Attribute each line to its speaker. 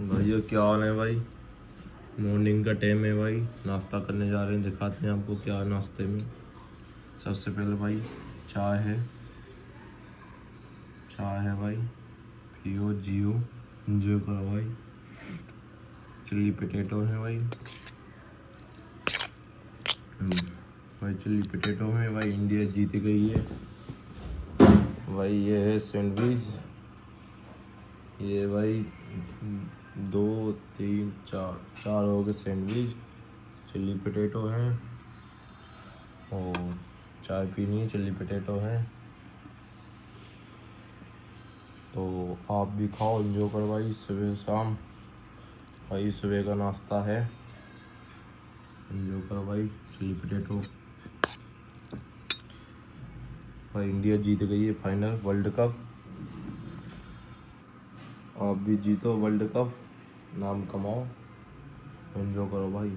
Speaker 1: भाइयों क्या हाल है भाई। मॉर्निंग का टाइम है भाई, नाश्ता करने जा रहे हैं। दिखाते हैं आपको क्या है नाश्ते में। सबसे पहले भाई चाय है भाई, पियो जियो एंजॉय करो भाई। चिल्ली पोटैटो है भाई, भाई चिल्ली पोटैटो है भाई। इंडिया जीत गई है भाई। ये है सैंडविच, ये भाई 2 3 4 हो गए सैंडविच। चिल्ली पोटैटो है और चाय पीनी है, चिल्ली पोटैटो है। तो आप भी खाओ, एंजॉय करो भाई। सुबह शाम भाई सुबह का नाश्ता है, एंजॉय करो भाई। चिल्ली पोटैटो भाई। इंडिया जीत गई है फाइनल वर्ल्ड कप। आप भी जीतो वर्ल्ड कप, नाम कमाओ, एंजॉय करो भाई।